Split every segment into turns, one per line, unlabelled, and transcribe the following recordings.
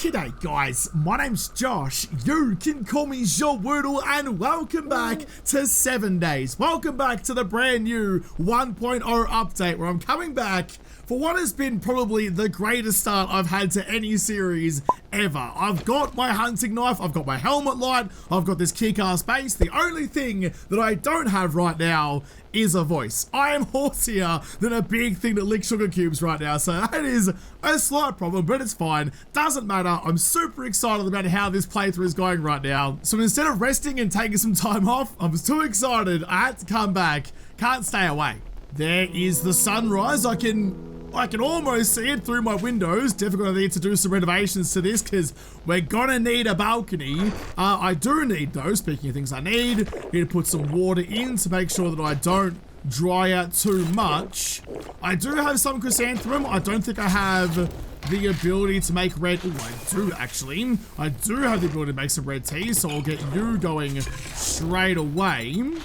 G'day guys, my name's Josh, you can call me JaWoodle, and welcome back to 7 Days. Welcome back to the brand new 1.0 update where I'm coming back for what has been probably the greatest start I've had to any series ever. I've got my hunting knife, I've got my helmet light, I've got this kick-ass base. The only thing that I don't have right now is a voice. I am hoarsier than a big thing that licks sugar cubes right now, so that is a slight problem, but it's fine. Doesn't matter. I'm super excited about how this playthrough is going right now. So instead of resting and taking some time off, I was too excited. I had to come back. Can't stay away. There is the sunrise. I can almost see it through my windows. Definitely gonna need to do some renovations to this because we're gonna need a balcony. I do need though, speaking of things I need to put some water in to make sure that I don't dry out too much. I do have some chrysanthemum. I don't think I have the ability to make red. Oh, I do actually. I do have the ability to make some red tea, so I'll get you going straight away. You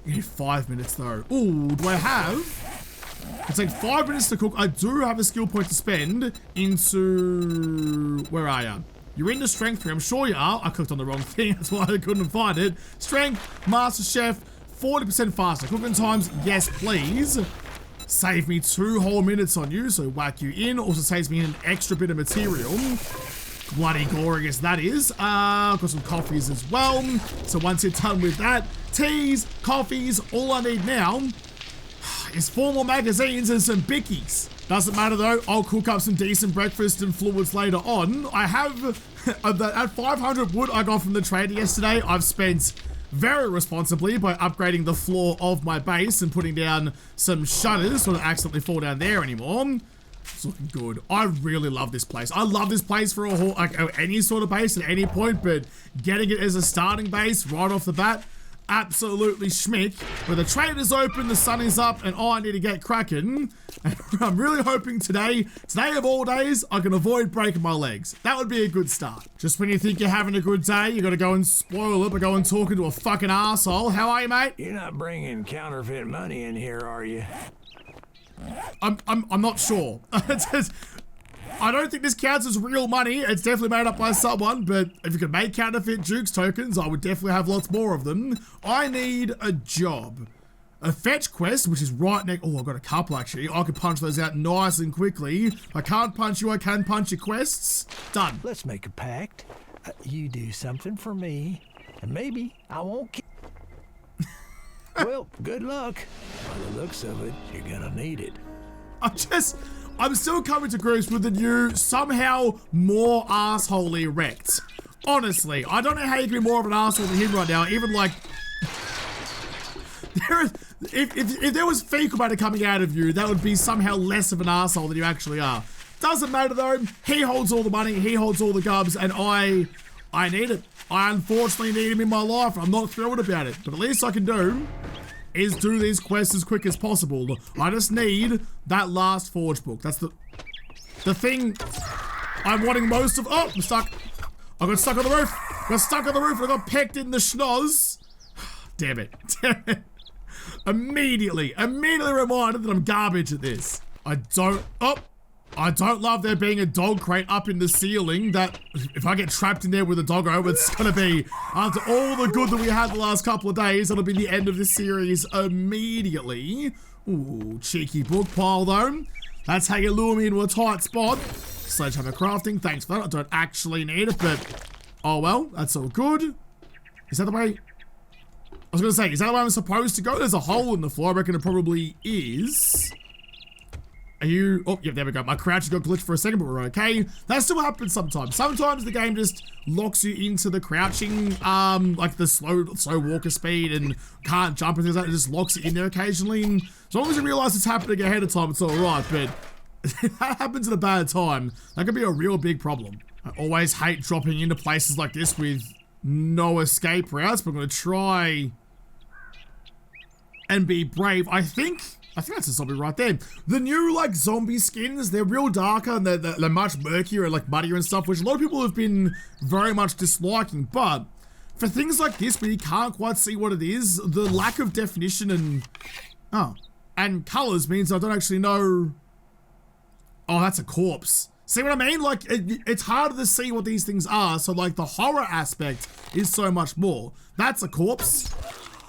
need 5 minutes though. Oh, do I have? It's like 5 minutes to cook. I do have a skill point to spend into... Where are you? You're into strength 3. I'm sure you are. I clicked on the wrong thing. That's why I couldn't find it. Strength, Master Chef, 40% faster. Cooking times, yes please. Save me 2 whole minutes on you, so whack you in. Also saves me an extra bit of material. Bloody glorious that is. Got some coffees as well. So once you're done with that, teas, coffees, all I need now is 4 more magazines and some bickies. Doesn't matter though, I'll cook up some decent breakfast and fluids later on. I have, at 500 wood I got from the trader yesterday, I've spent very responsibly by upgrading the floor of my base and putting down some shutters so I don't accidentally fall down there anymore. It's looking good. I really love this place. I love this place for any sort of base at any point, but getting it as a starting base right off the bat, absolutely schmick. Where the trader's open, the sun is up, and I need to get cracking. And I'm really hoping today of all days, I can avoid breaking my legs. That would be a good start. Just when you think you're having a good day, you gotta go and spoil it by going talking to a fucking arsehole. How are you, mate?
You're not bringing counterfeit money in here, are you?
I'm not sure. I don't think this counts as real money. It's definitely made up by someone, but if you could make counterfeit Jukes tokens, I would definitely have lots more of them. I need a job. A fetch quest, which is right next. Oh, I've got a couple actually. I could punch those out nice and quickly. If I can't punch you, I can punch your quests. Done.
Let's make a pact. You do something for me, and maybe I won't kill. Well, good luck. By the looks of it, you're gonna need it.
I'm still coming to grips with the new, somehow more arsehole erect. Honestly, I don't know how you can be more of an arsehole than him right now. Even like, if there was fecal matter coming out of you, that would be somehow less of an arsehole than you actually are. Doesn't matter though. He holds all the money. He holds all the gubs, and I need it. I unfortunately need him in my life. I'm not thrilled about it, but at least I can do is do these quests as quick as possible. I just need that last forge book. That's the thing I'm wanting most of. Oh, I'm stuck. I got stuck on the roof. Got stuck on the roof and I got pecked in the schnoz. Damn it. Damn it. Immediately reminded that I'm garbage at this. I don't love there being a dog crate up in the ceiling that if I get trapped in there with a doggo, it's gonna be, after all the good that we had the last couple of days, it'll be the end of this series immediately. Ooh, cheeky book pile though. That's how you lure me into a tight spot. Sledgehammer crafting, thanks for that. I don't actually need it, but oh well, that's all good. Is that the way? I was gonna say, is that the way I'm supposed to go? There's a hole in the floor, I reckon it probably is. Are you, oh, yeah, there we go. My crouch got glitched for a second, but we're okay. That still happens sometimes. Sometimes the game just locks you into the crouching, like the slow walker speed and can't jump and things like that. It just locks you in there occasionally. And as long as you realize it's happening ahead of time, it's all right. But if that happens at a bad time, that could be a real big problem. I always hate dropping into places like this with no escape routes, but I'm going to try and be brave. I think that's a zombie right there. The new like zombie skins, they're real darker and they're much murkier and like muddier and stuff, which a lot of people have been very much disliking. But for things like this where you can't quite see what it is, the lack of definition and colors means I don't actually know. Oh, that's a corpse. See what I mean? Like, it's harder to see what these things are, so like the horror aspect is so much more. That's a corpse.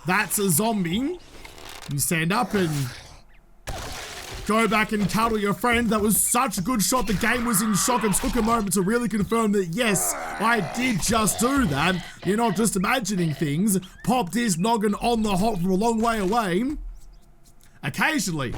That's a zombie. You stand up and go back and cuddle your friend. That was such a good shot. The game was in shock and took a moment to really confirm that, yes, I did just do that. You're not just imagining things. Popped his noggin on the hop from a long way away. Occasionally,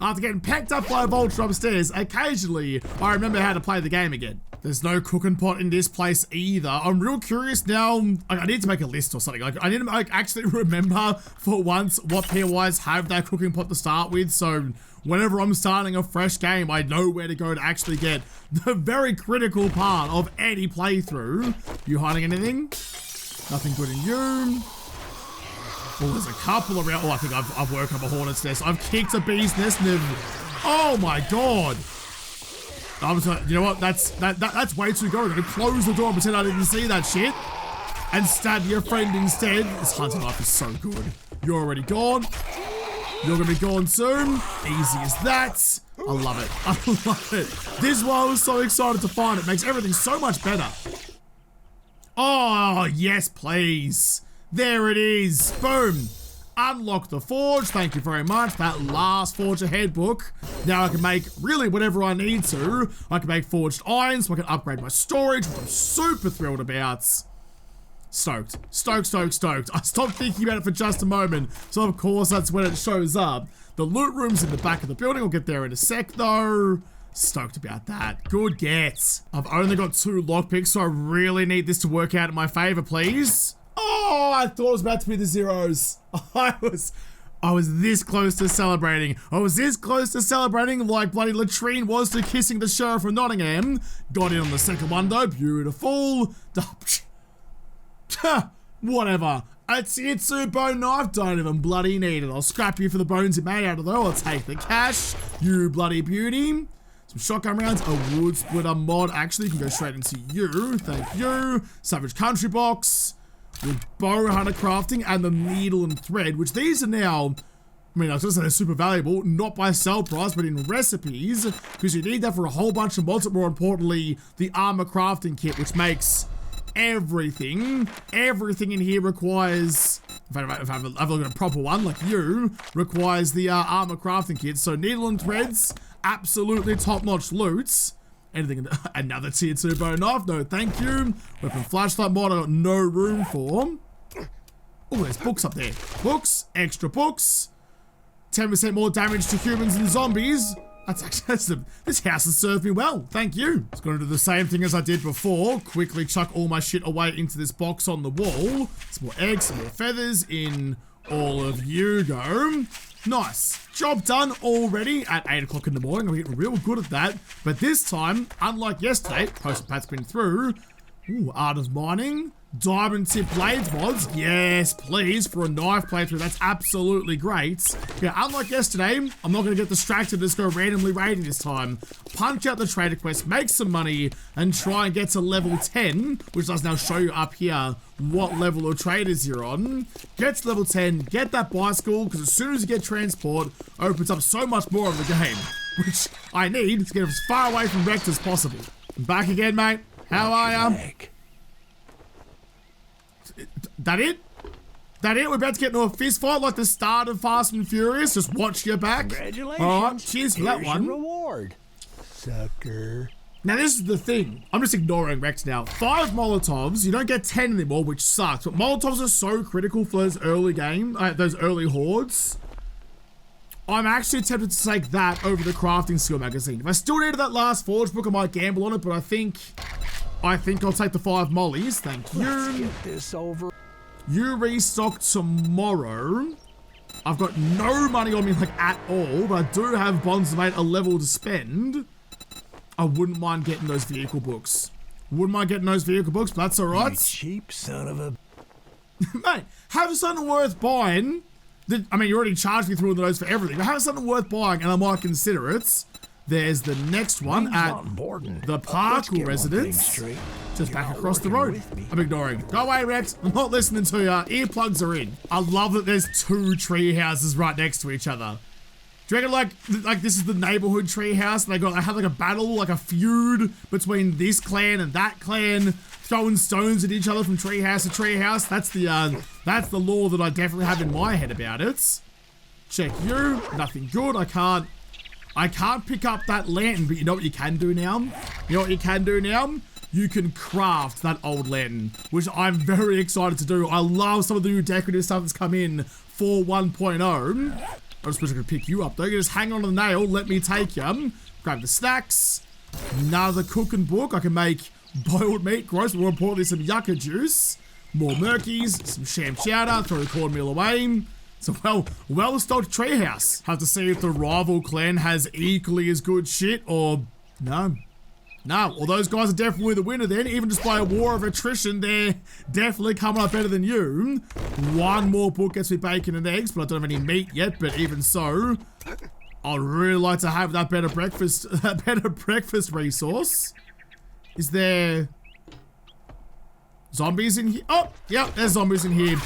after getting packed up by a vulture upstairs, occasionally I remember how to play the game again. There's no cooking pot in this place either. I'm real curious now. I need to make a list or something. Like, I need to actually remember for once what POIs have that cooking pot to start with. So whenever I'm starting a fresh game, I know where to go to actually get the very critical part of any playthrough. You hiding anything? Nothing good in you. Oh, there's a couple around. Oh, I think I've woken up a hornet's nest. I've kicked a bee's nest and oh my god. You know what? That's way too good. I'm gonna close the door and pretend I didn't see that shit. And stab your friend instead. This hunting knife is so good. You're already gone. You're gonna be gone soon. Easy as that. I love it. I love it. This is why I was so excited to find it. Makes everything so much better. Oh, yes, please. There it is. Boom. Unlock the forge. Thank you very much. That last forge ahead book. Now I can make really whatever I need to. I can make forged irons so I can upgrade my storage, which I'm super thrilled about. Stoked. Stoked, stoked, stoked. I stopped thinking about it for just a moment. So of course that's when it shows up. The loot room's in the back of the building. I'll get there in a sec though. Stoked about that. Good get. I've only got 2 lockpicks, so I really need this to work out in my favor, please. Oh, I thought it was about to be the zeros. I was this close to celebrating. I was this close to celebrating like bloody latrine was to kissing the sheriff from Nottingham. Got in on the second one though. Beautiful. Whatever. A tier 2 bone knife. Don't even bloody need it. I'll scrap you for the bones it made out of though. I'll take the cash. You bloody beauty. Some shotgun rounds. A wood splitter mod. Actually, can go straight into you. Thank you. Savage country box. With bow hunter crafting and the needle and thread, which these are now, I mean, I was going to say they're super valuable, not by sell price, but in recipes, because you need that for a whole bunch of mods, but more importantly, the armor crafting kit, which makes everything in here requires, if I have a look at a proper one, like you, requires the armor crafting kit. So needle and threads, absolutely top-notch loots. Anything, another tier 2 bow knife, no thank you. Weapon flashlight mod, I got no room for. Oh, there's books up there. Books, extra books. 10% more damage to humans and zombies. That's actually, this house has served me well, thank you. It's gonna do the same thing as I did before. Quickly chuck all my shit away into this box on the wall. Some more eggs, some more feathers in all of you go. Nice. Job done already at 8 o'clock in the morning. I'm getting real good at that. But this time, unlike yesterday, post-pat's been through. Ooh, art of mining. Diamond tip blades mods. Yes, please, for a knife playthrough. That's absolutely great. Yeah, unlike yesterday, I'm not going to get distracted and just go randomly raiding this time. Punch out the trader quest, make some money, and try and get to level 10, which does now show you up here what level of traders you're on. Get to level 10, get that bicycle, because as soon as you get transport, opens up so much more of the game, which I need to get as far away from wrecked as possible. Back again, mate. How are ya? That it? That it? We're about to get into a fist fight like the start of Fast and Furious. Just watch your back.
Congratulations.
Alright, cheers for that one.
Reward. Sucker.
Now this is the thing. I'm just ignoring Rex now. 5 Molotovs. You don't get 10 anymore, which sucks. But Molotovs are so critical for those early those early hordes. I'm actually tempted to take that over the crafting skill magazine. If I still needed that last forge book, I might gamble on it, but I think I'll take the 5 mollies. Thank you.
Let's get this over.
You restock tomorrow. I've got no money on me like at all, but I do have bonds mate a level to spend. I wouldn't mind getting those vehicle books. Wouldn't mind getting those vehicle books, but that's alright.
You cheap son of a...
Mate, have something worth buying. I mean, you already charged me through those for everything, but have something worth buying and I might consider it. There's the next one at the Parkle residence. Just back across the road. I'm ignoring. Go away, Rex. I'm not listening to you. Earplugs are in. I love that there's 2 tree houses right next to each other. Do you reckon like this is the neighborhood treehouse and I have like a battle, like a feud between this clan and that clan, throwing stones at each other from treehouse to treehouse? That's the lore that I definitely have in my head about it. Check you, nothing good. I can't pick up that lantern, but you know what you can do now? You know what you can do now? You can craft that old lantern, which I'm very excited to do. I love some of the new decorative stuff that's come in for 1.0. I just wish I could pick you up though. You just hang on to the nail, let me take you. Grab the snacks. Another cooking book. I can make boiled meat, gross, but more importantly, some yucca juice. More murkies, some sham chowder, throw the cornmeal away. It's a well-stocked treehouse. Have to see if the rival clan has equally as good shit or no. No, well those guys are definitely the winner then. Even just by a war of attrition, they're definitely coming up better than you. One more book gets me bacon and eggs, but I don't have any meat yet, but even so, I'd really like to have that better breakfast resource. Is there zombies in here? Oh, yeah, there's zombies in here.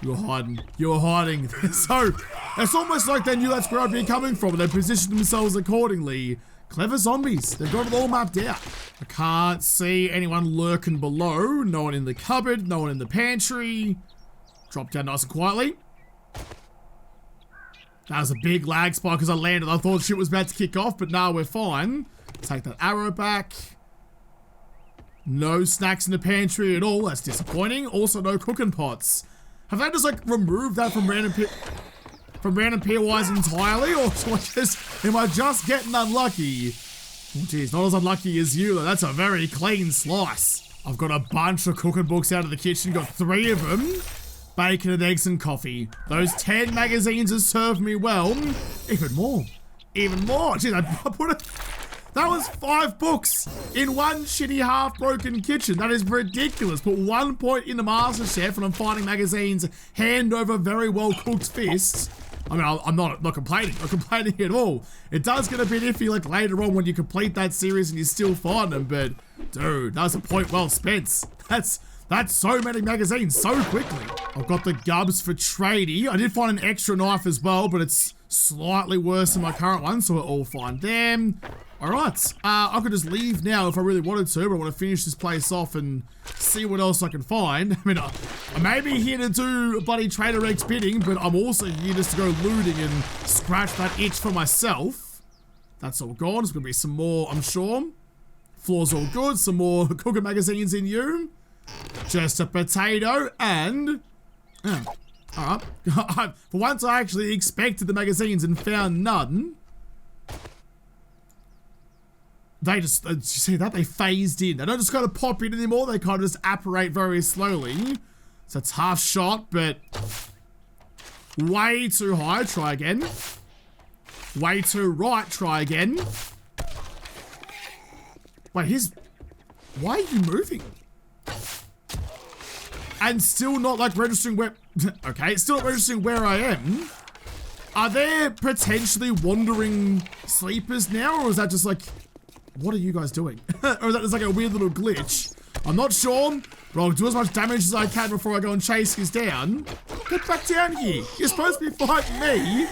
You're hiding. You're hiding. So, it's almost like they knew that's where I'd be coming from and they positioned themselves accordingly. Clever zombies. They've got it all mapped out. I can't see anyone lurking below. No one in the cupboard. No one in the pantry. Drop down nice and quietly. That was a big lag spike because I landed. I thought shit was about to kick off, but no, we're fine. Take that arrow back. No snacks in the pantry at all. That's disappointing. Also, no cooking pots. Have they just like removed that from random POIs entirely, or am I just getting unlucky? Oh geez, not as unlucky as you though. That's a very clean slice. I've got a bunch of cooking books out of the kitchen, got 3 of them. Bacon and eggs and coffee. Those 10 magazines have served me well. Even more. Even more. Jeez, I put it. That was 5 books in one shitty half-broken kitchen. That is ridiculous. Put 1 point in the MasterChef and I'm finding magazines hand over very well-cooked fists. I mean, I'm not complaining. I'm complaining at all. It does get a bit iffy like later on when you complete that series and you still find them, but dude, that's a point well spent. That's so many magazines so quickly. I've got the gubs for tradie. I did find an extra knife as well, but it's slightly worse than my current one, so we're all fine there. Alright, I could just leave now if I really wanted to, but I want to finish this place off and see what else I can find. I mean, I may be here to do bloody Trader X bidding, but I'm also here just to go looting and scratch that itch for myself. That's all gone. There's going to be some more, I'm sure. Floor's all good. Some more cooking magazines in you. Just a potato and... Alright. For once I actually expected the magazines and found none. They just, did you see that? They phased in. They don't just kind of pop in anymore. They kind of just apparate very slowly. So it's half shot, but way too high. Try again. Way too right. Try again. Wait, why are you moving? And still not like registering where, okay, still not registering where I am. Are there potentially wandering sleepers now? Or is that just like, what are you guys doing? Or is that just like a weird little glitch? I'm not sure, but I'll do as much damage as I can before I go and chase you down. Get back down here. You're supposed to be fighting me.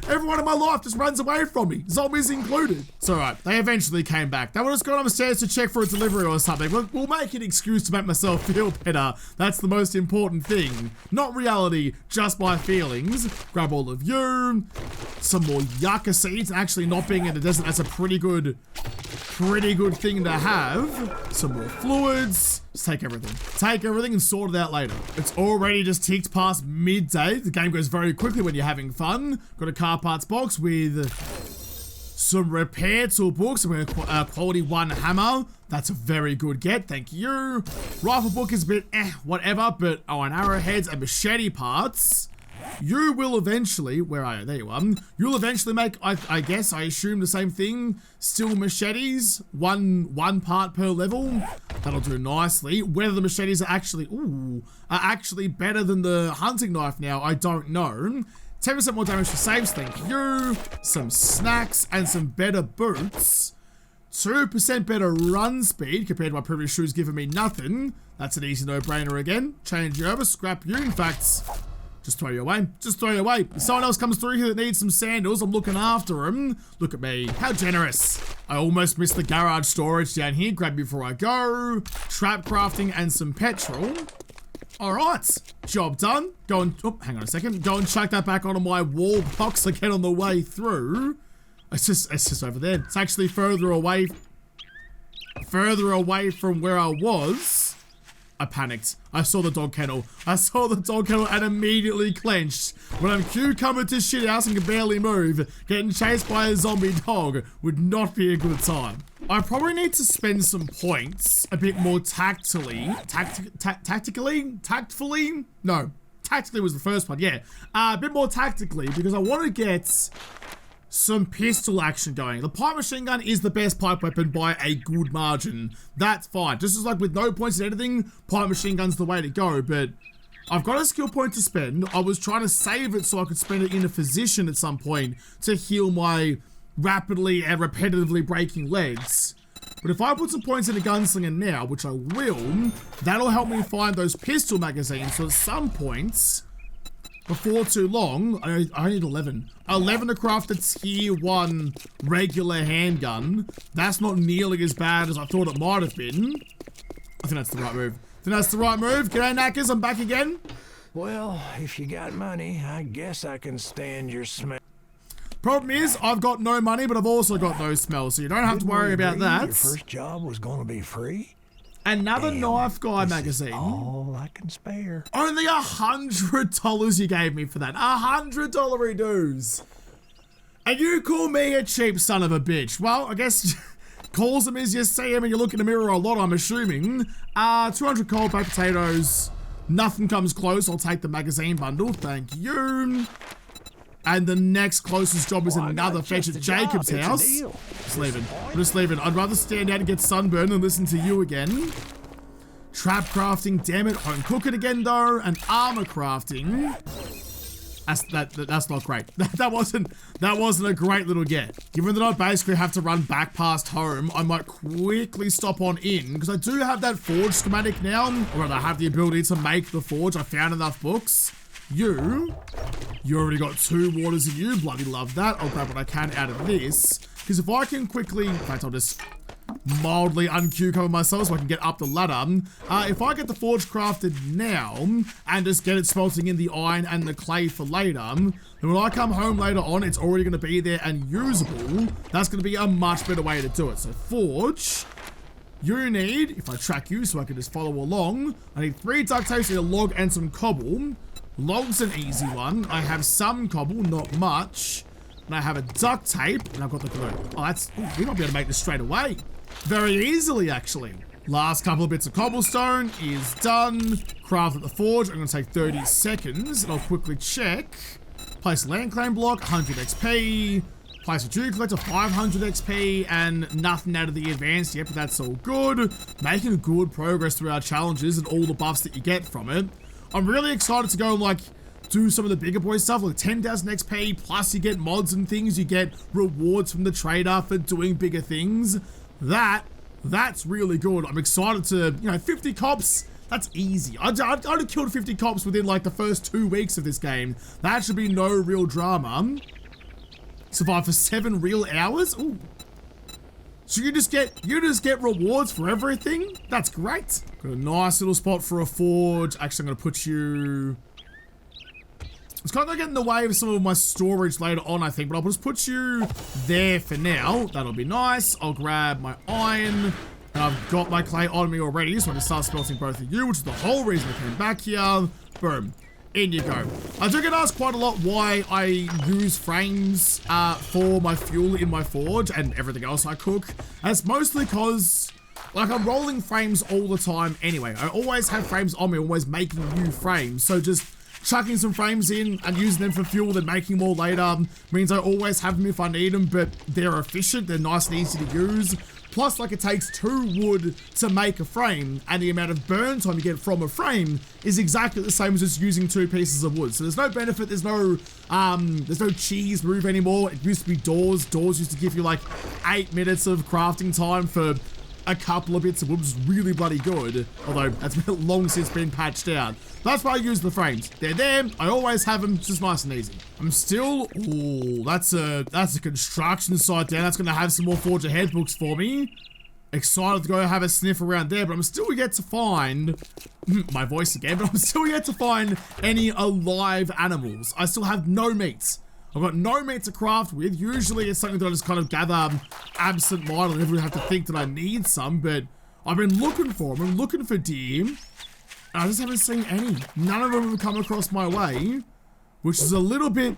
Everyone in my life just runs away from me, zombies included. It's alright, they eventually came back. They would have just gone upstairs to check for a delivery or something. We'll make an excuse to make myself feel better. That's the most important thing. Not reality, just my feelings. Grab all of you. Some more yucca seeds. Actually not being in the desert, that's a pretty good thing to have. Some more fluids. Just take everything. Take everything and sort it out later. It's already just ticked past midday. The game goes very quickly when you're having fun. Got a car parts box with some repair tool books. I'm going to quality 1 hammer. That's a very good get. Thank you. Rifle book is a bit whatever, but and arrowheads and machete parts. You will eventually, where are you? There you are. You'll eventually make, I guess, I assume the same thing. Still machetes, one part per level. That'll do nicely. Whether the machetes are actually better than the hunting knife now, I don't know. 10% more damage for saves, thank you. Some snacks and some better boots. 2% better run speed compared to my previous shoes giving me nothing. That's an easy no-brainer again. Change you over, scrap you. In fact, Just throw you away. Just throw you away. If someone else comes through here that needs some sandals, I'm looking after them. Look at me. How generous. I almost missed the garage storage down here. Grab me before I go. Trap crafting and some petrol. All right. Job done. Go and, oh, hang on a second. Go and chuck that back onto my wall box again on the way through. It's just over there. It's actually further away from where I was. I panicked. I saw the dog kennel. And immediately clenched. When I'm cucumber to shit house and can barely move, getting chased by a zombie dog would not be a good time. I probably need to spend some points a bit more tactfully. No, tactically was the first one, yeah. A bit more tactically because I want to get some pistol action going. The pipe machine gun is the best pipe weapon by a good margin. That's fine. Just as like with no points in anything, pipe machine gun's the way to go, but I've got a skill point to spend. I was trying to save it so I could spend it in a physician at some point to heal my rapidly and repetitively breaking legs. But if I put some points into gunslinger now, which I will, that'll help me find those pistol magazines. So at some points, before too long, I need 11. 11 to craft a tier 1 regular handgun. That's not nearly as bad as I thought it might have been. I think that's the right move. G'day, knackers, I'm back again.
Well, if you got money, I guess I can stand your smell.
Problem is, I've got no money, but I've also got no smell, so you don't have to worry about that.
Your first job was going to be free?
Another knife guy magazine.
All I can spare.
Only $100 you gave me for that. $100 dues. And you call me a cheap son of a bitch. Well, I guess calls them as you see them and you look in the mirror a lot, I'm assuming. 200 cold baked potatoes. Nothing comes close. I'll take the magazine bundle. Thank you. And the next closest job is another fetch at Jacob's house. Just leaving. I'd rather stand out and get sunburned than listen to you again. Trap crafting, damn it. Home cook it again though. And armor crafting. That's not great. That wasn't a great little get. Given that I basically have to run back past home, I might quickly stop on in because I do have that forge schematic now. Or rather, I have the ability to make the forge. I found enough books. You already got 2 waters in you. Bloody love that. I'll grab what I can out of this. Because if I can quickly... In fact, I'll just mildly uncucumber myself so I can get up the ladder. If I get the forge crafted now and just get it smelting in the iron and the clay for later, then when I come home later on, it's already going to be there and usable. That's going to be a much better way to do it. So forge... You need, if I track you so I can just follow along, I need 3 duct tapes, a log and some cobble. Log's an easy one. I have some cobble, not much. And I have a duct tape, and I've got the glue. Oh, we might be able to make this straight away. Very easily, actually. Last couple of bits of cobblestone is done. Craft at the forge. I'm going to take 30 seconds, and I'll quickly check. Place a land claim block, 100 XP. Place a dew collector, 500 XP, and nothing out of the advanced yet, but that's all good. Making good progress through our challenges and all the buffs that you get from it. I'm really excited to go and like do some of the bigger boy stuff, like 10,000 XP, plus you get mods and things, you get rewards from the trader for doing bigger things. That's really good. I'm excited to, 50 cops, that's easy. I'd have killed 50 cops within like the first 2 weeks of this game. That should be no real drama. Survive for 7 real hours? Ooh. So you just get rewards for everything? That's great. Got a nice little spot for a forge. Actually, I'm gonna put you... It's kind of getting in the way of some of my storage later on, I think, but I'll just put you there for now. That'll be nice. I'll grab my iron. And I've got my clay on me already, so I can start smelting both of you, which is the whole reason I came back here. Boom. In you go. I do get asked quite a lot why I use frames for my fuel in my forge and everything else I cook. And it's mostly because, like, I'm rolling frames all the time anyway. I always have frames on me, always making new frames. So just chucking some frames in and using them for fuel, then making more later means I always have them if I need them, but they're efficient, they're nice and easy to use. Plus, like, it takes 2 wood to make a frame, and the amount of burn time you get from a frame is exactly the same as just using 2 pieces of wood. So there's no benefit, there's no cheese move anymore. It used to be doors. Doors used to give you like 8 minutes of crafting time for a couple of bits of wood, which is really bloody good. Although that's been long since been patched out. That's why I use the frames. They're there. I always have them. It's just nice and easy. I'm still. Oh, that's a construction site down. That's gonna have some more Forge Ahead books for me. Excited to go have a sniff around there, but I'm still yet to find my voice again. But I'm still yet to find any alive animals. I still have no meat. I've got no meat to craft with. Usually it's something that I just kind of gather absent-mindedly. I never really have to think that I need some, but I've been looking for them. I'm looking for deer. And I just haven't seen any. None of them have come across my way, which is a little bit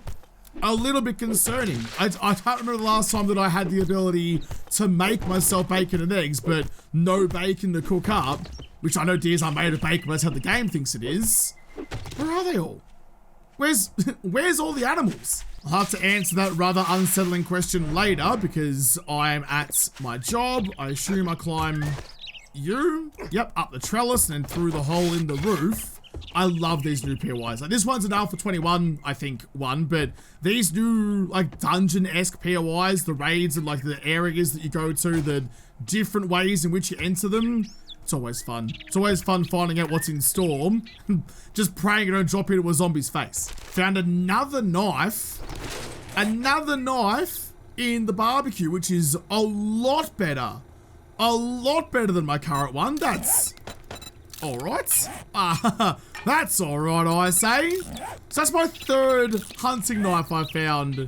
concerning. I can't remember the last time that I had the ability to make myself bacon and eggs, but no bacon to cook up, which I know deers aren't made of bacon, but that's how the game thinks it is. Where are they all? Where's all the animals? I'll have to answer that rather unsettling question later because I'm at my job. I assume I climb up the trellis and then through the hole in the roof. I love these new POIs. Like this one's an Alpha 21, I think, but these new like dungeon-esque POIs, the raids and like the areas that you go to, the different ways in which you enter them. It's always fun. It's always fun finding out what's in store. Just praying it don't drop into a zombie's face. Found another knife. Another knife in the barbecue, which is a lot better. A lot better than my current one. That's alright. That's alright, I say. So that's my third hunting knife I found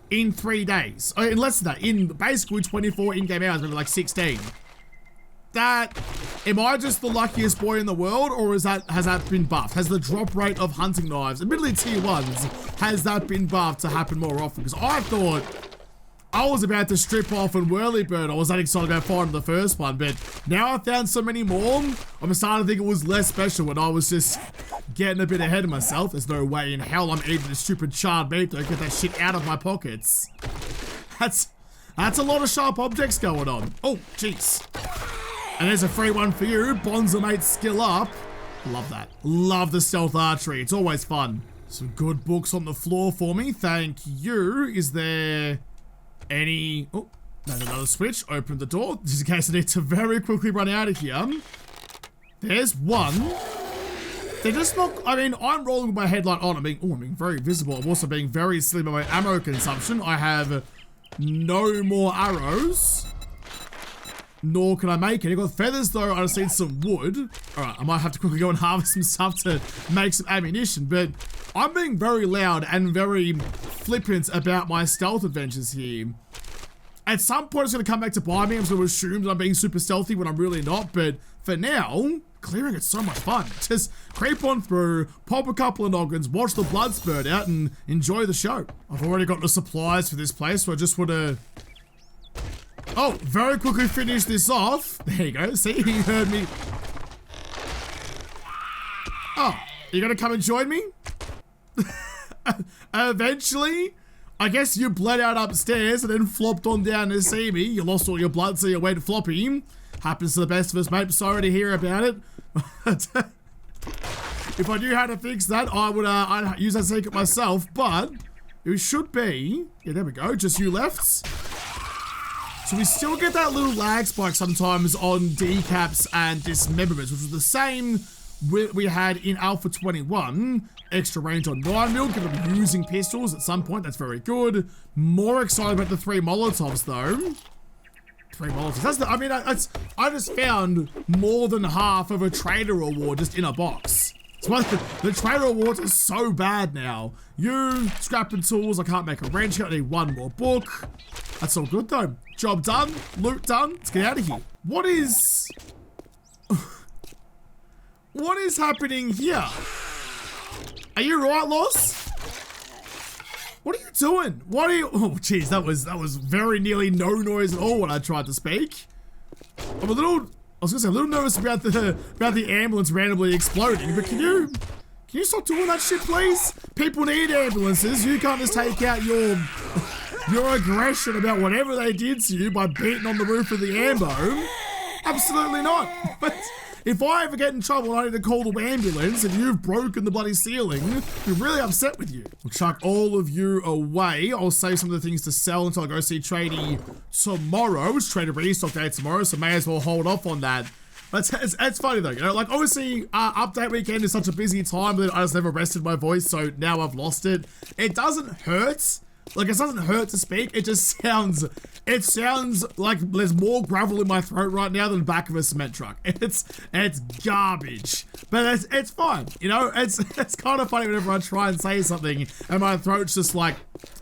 in 3 days. In less than that. In basically 24 in-game hours, maybe like 16. Am I just the luckiest boy in the world, or has that been buffed? Has the drop rate of hunting knives, admittedly tier 1s, has that been buffed to happen more often? Because I thought I was about to strip off and whirly bird. I was that excited about finding the first one, but now I found so many more, I'm starting to think it was less special when I was just getting a bit ahead of myself. There's no way in hell I'm eating this stupid charred meat to get that shit out of my pockets. That's a lot of sharp objects going on. Oh, jeez. And there's a free one for you. Bonza mate skill up. Love that. Love the stealth archery. It's always fun. Some good books on the floor for me. Thank you. Is there any... Oh, there's another switch. Open the door. Just in case I need to very quickly run out of here. There's one. They're just not... I mean, I'm rolling with my headlight on. I'm being very visible. I'm also being very silly about my ammo consumption. I have no more arrows. Nor can I make it. I've got feathers though. I just need some wood. Alright, I might have to quickly go and harvest some stuff to make some ammunition, but I'm being very loud and very flippant about my stealth adventures here. At some point it's going to come back to bite me. I'm going to assume that I'm being super stealthy when I'm really not, but for now, clearing it's so much fun. Just creep on through, pop a couple of noggins, watch the blood spurt out, and enjoy the show. I've already got the supplies for this place, so I just want to... Oh, very quickly finish this off. There you go. See, he heard me. Oh, you gonna come and join me? Eventually, I guess you bled out upstairs and then flopped on down to see me. You lost all your blood, so you went floppy. Happens to the best of us, mate. Sorry to hear about it. If I knew how to fix that, I'd use that secret myself, but it should be... Yeah, there we go. Just you left. So we still get that little lag spike sometimes on decaps and dismemberments, which was the same we had in Alpha 21. Extra range on 9mm, gonna be using pistols at some point, that's very good. More excited about the 3 Molotovs though. 3 Molotovs, I just found more than half of a trader reward just in a box. The trader rewards are so bad now. You, scrapping tools, I can't make a wrench, I need 1 more book. That's all good though. Job done, loot done, let's get out of here. What is happening here? Are you right, Loss? What are you doing? Oh jeez, that was very nearly no noise at all when I tried to speak. I was gonna say a little nervous about the ambulance randomly exploding, but can you stop doing that shit, please? People need ambulances. You can't just take out your aggression about whatever they did to you by beating on the roof of the ambo. Absolutely not. But if I ever get in trouble and I need to call the ambulance and you've broken the bloody ceiling, I'm really upset with you. I'll chuck all of you away. I'll save some of the things to sell until I go see Tradie tomorrow. It's Trader Restock Day tomorrow, so may as well hold off on that. It's funny though, you know, like obviously update weekend is such a busy time that I just never rested my voice, so now I've lost it. It doesn't hurt. Like, it doesn't hurt to speak. It just sounds, like there's more gravel in my throat right now than the back of a cement truck. It's garbage, but it's fine. You know, it's kind of funny whenever I try and say something and my throat's just like,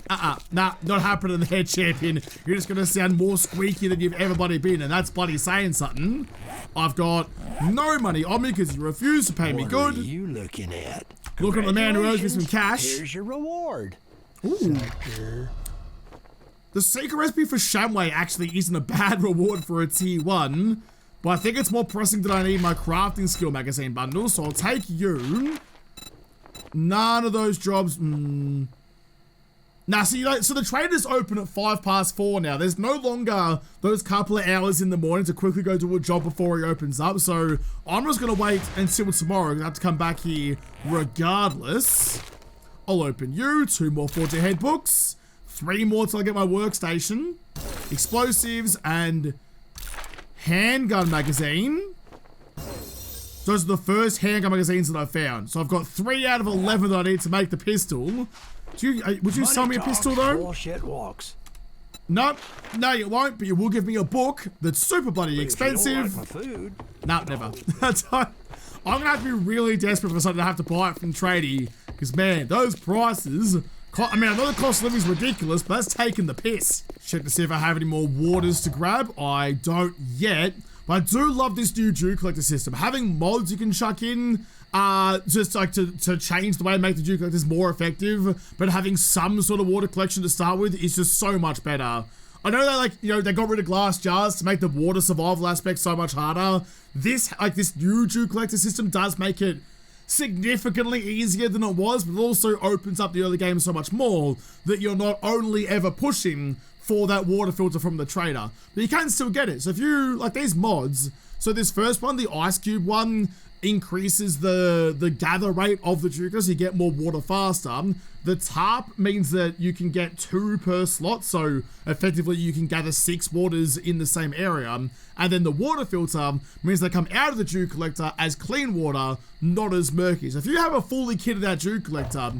nah, not happening there, champion. You're just gonna sound more squeaky than you've ever bloody been, and that's bloody saying something. I've got no money on me because you refuse to pay me good.
What are you looking at?
Looking at the man who owes me some cash.
Here's your reward.
Ooh. The secret recipe for Shamway actually isn't a bad reward for a tier 1, but I think it's more pressing that I need my crafting skill magazine bundle, so I'll take you. None of those jobs. Now, see, so the trader's open at 4:05 now. There's no longer those couple of hours in the morning to quickly go do a job before he opens up, so I'm just going to wait until tomorrow. I have to come back here regardless. I'll open you, 2 more Forge Ahead books, 3 more till I get my workstation, explosives, and handgun magazine. Those are the first handgun magazines that I found. So I've got 3 out of 11 that I need to make the pistol. Would you sell me a pistol though?
Bullshit walks.
Nope, no you won't, but you will give me a book that's super bloody expensive.
If you don't like my food,
nah, never. I'm gonna have to be really desperate for something to have to buy it from Tradie. Because, man, those prices, I mean, I know the cost of living is ridiculous, but that's taking the piss. Check to see if I have any more waters to grab. I don't yet, but I do love this new Dew Collector system. Having mods you can chuck in, just like to change the way I make the Dew Collectors more effective, but having some sort of water collection to start with is just so much better. I know they got rid of glass jars to make the water survival aspect so much harder. This new Dew Collector system does make it significantly easier than it was, but it also opens up the early game so much more that you're not only ever pushing for that water filter from the trader, but you can still get it. So if you like these mods, so this first one, the ice cube one, increases the gather rate of the Duker, so you get more water faster. The tarp means that you can get 2 per slot, so effectively you can gather 6 waters in the same area. And then the water filter means they come out of the Dew Collector as clean water, not as murky. So if you have a fully kitted out Dew Collector,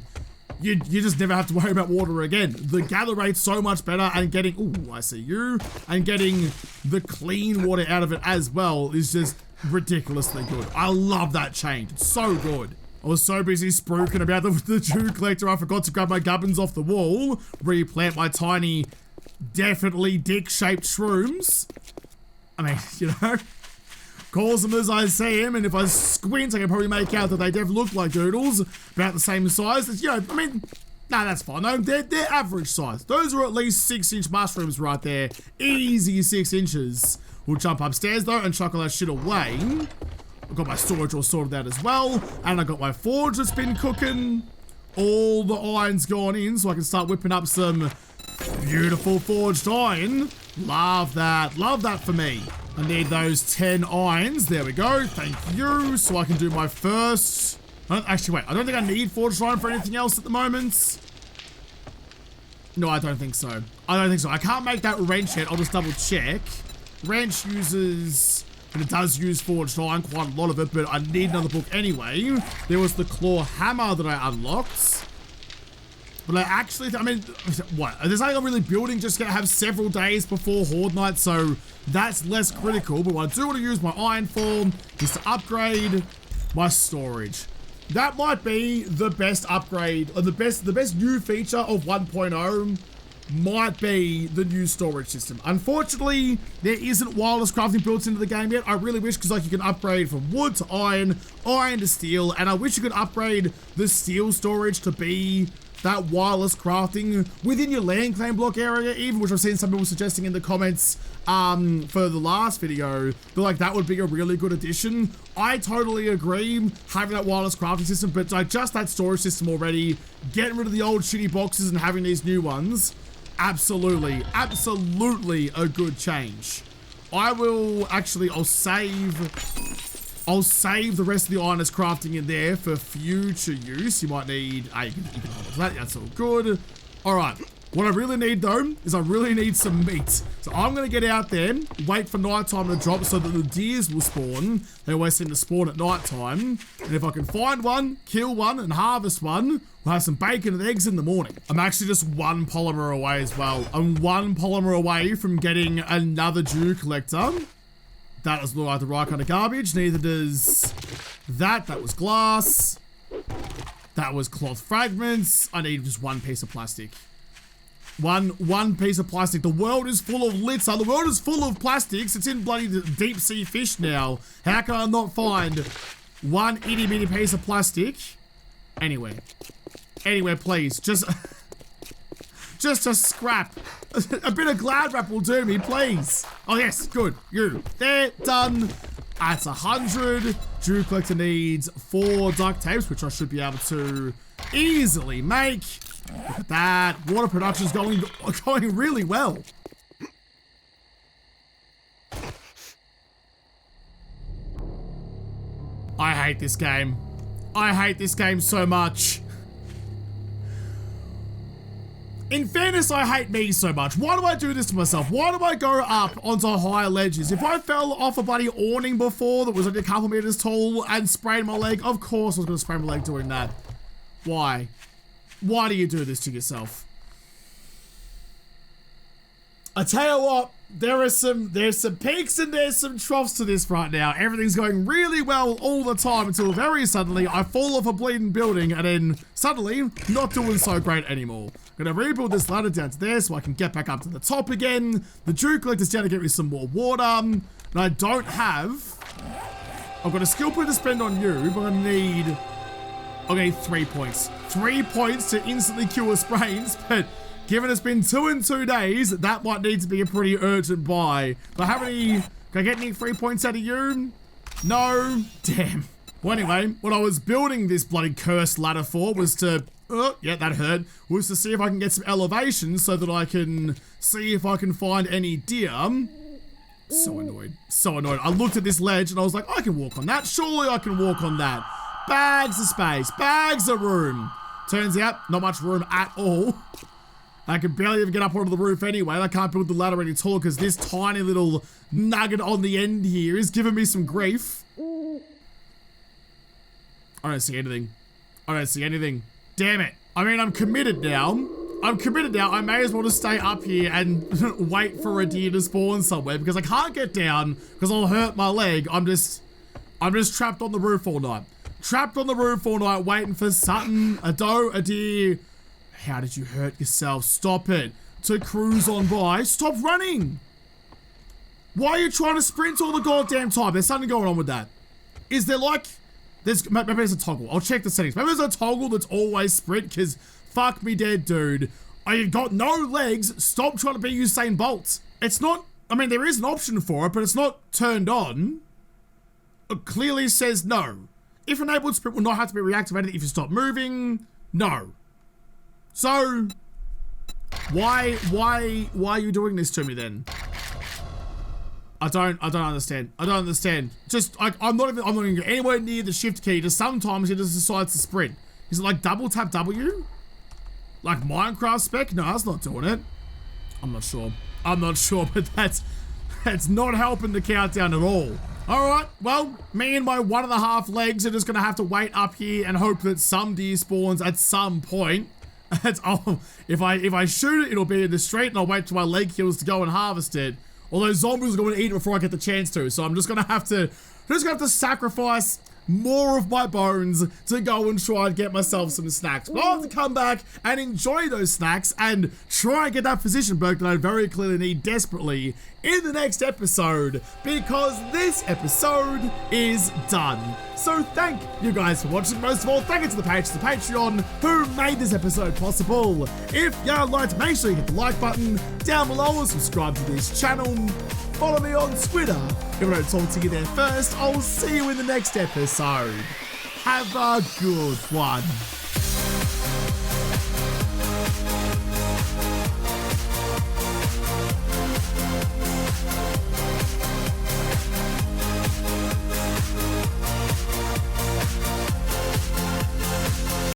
you just never have to worry about water again. The gather rate's so much better, and getting, ooh, I see you, and getting the clean water out of it as well is just ridiculously good. I love that change. It's so good. I was so busy spruiking about the Dew Collector, I forgot to grab my gubbins off the wall, replant my tiny, definitely dick-shaped shrooms. I mean, you know, calls them as I see them, and if I squint, I can probably make out that they definitely look like doodles, about the same size. It's, you know, I mean, nah, that's fine. No, they're average size. Those are at least 6-inch mushrooms right there. Easy 6 inches. We'll jump upstairs though and chuck all that shit away. I've got my storage all sorted out as well, and I got my forge that's been cooking. All the iron's gone in, so I can start whipping up some beautiful forged iron. Love that for me. I need those 10 irons. There we go. Thank you. So I can do my first. Actually, wait. I don't think I need forged iron for anything else at the moment. No, I don't think so. I can't make that wrench yet. I'll just double check. Wrench uses, and it does use forged iron, quite a lot of it, but I need another book anyway. There was the claw hammer that I unlocked. But I actually, I mean, what? There's nothing I'm really building, just gonna have several days before Horde Night, so that's less critical. But what I do want to use my iron for is to upgrade my storage. That might be the best upgrade, or the best new feature of 1.0 might be the new storage system. Unfortunately, there isn't wireless crafting built into the game yet. I really wish, because like you can upgrade from wood to iron, iron to steel, and I wish you could upgrade the steel storage to be that wireless crafting within your land claim block area even, which I've seen some people suggesting in the comments for the last video, but like that would be a really good addition. I totally agree having that wireless crafting system, but like just that storage system already, getting rid of the old shitty boxes and having these new ones, absolutely a good change. I'll save I'll save the rest of the iron it's crafting in there for future use. You might need, you can hold on to that, that's all good. All right, what I really need though, is I really need some meat. So I'm gonna get out there, wait for nighttime to drop so that the deers will spawn. They always seem to spawn at nighttime. And if I can find one, kill one, and harvest one, we'll have some bacon and eggs in the morning. I'm actually just one polymer away as well. I'm one polymer away from getting another dew collector. That doesn't look like the right kind of garbage. Neither does that. That was glass. That was cloth fragments. I need just one piece of plastic. One piece of plastic. The world is full of litter. The world is full of plastics. It's in bloody deep sea fish now. How can I not find one itty bitty piece of plastic anywhere? Anywhere, please. Just a scrap. A bit of glad wrap will do me, please. Oh yes, good. You. There, done. That's 100. Dew collector needs 4 duct tapes, which I should be able to easily make. Look at that. Water production's going really well. I hate this game. I hate this game so much. In fairness, I hate me so much. Why do I do this to myself? Why do I go up onto higher ledges? If I fell off a bloody awning before that was only a couple meters tall and sprained my leg, of course I was gonna sprain my leg doing that. Why? Why do you do this to yourself? I tell you what, there's some peaks and there's some troughs to this right now. Everything's going really well all the time until very suddenly I fall off a bleeding building and then suddenly not doing so great anymore. I'm gonna rebuild this ladder down to there so I can get back up to the top again. The dew collector's down to get me some more water. And I don't have... I've got a skill point to spend on you, but I need... Okay, 3 points. 3 points to instantly cure sprains, but given it's been 2 in 2 days, that might need to be a pretty urgent buy. Do I have any... Can I get any 3 points out of you? No? Damn. Well, anyway, what I was building this bloody cursed ladder for was to... yeah, that hurt. Was to see if I can get some elevation so that I can see if I can find any deer. So annoyed. So annoyed. I looked at this ledge and I was like, I can walk on that. Surely I can walk on that. Bags of space. Bags of room. Turns out, not much room at all. I can barely even get up onto the roof anyway. I can't build the ladder any taller because this tiny little nugget on the end here is giving me some grief. I don't see anything. I don't see anything. Damn it. I mean, I'm committed now. I'm committed now. I may as well just stay up here and wait for a deer to spawn somewhere because I can't get down because I'll hurt my leg. I'm just trapped on the roof all night. Trapped on the roof all night waiting for something, a doe, a deer. How did you hurt yourself? Stop it. To cruise on by. Stop running. Why are you trying to sprint all the goddamn time? There's something going on with that. Is there like... maybe there's a toggle. I'll check the settings. Maybe there's a toggle that's always sprint because fuck me dead, dude. You've got no legs. Stop trying to be Usain Bolt. It's not... I mean, there is an option for it, but it's not turned on. It clearly says no. If enabled, sprint will not have to be reactivated if you stop moving. No. So, why are you doing this to me then? I don't understand. I don't understand. Just, I'm not even going anywhere near the shift key. Just sometimes it just decides to sprint. Is it like double tap W? Like Minecraft spec? No, that's not doing it. I'm not sure. I'm not sure, but that's not helping the countdown at all. Alright, well, me and my 1.5 legs are just gonna have to wait up here and hope that some deer spawns at some point. If I shoot it, it'll be in the street and I'll wait till my leg heals to go and harvest it. Although zombies are going to eat it before I get the chance to, so I'm just gonna have to sacrifice more of my bones to go and try and get myself some snacks. But I'll have to come back and enjoy those snacks and try and get that position perk that I very clearly need desperately in the next episode, because this episode is done. So thank you guys for watching. Most of all, thank you to the Patreon who made this episode possible. If you liked, make sure you hit the like button down below and subscribe to this channel. Follow me on Twitter. If I don't talk to you there first, I'll see you in the next episode. Have a good one.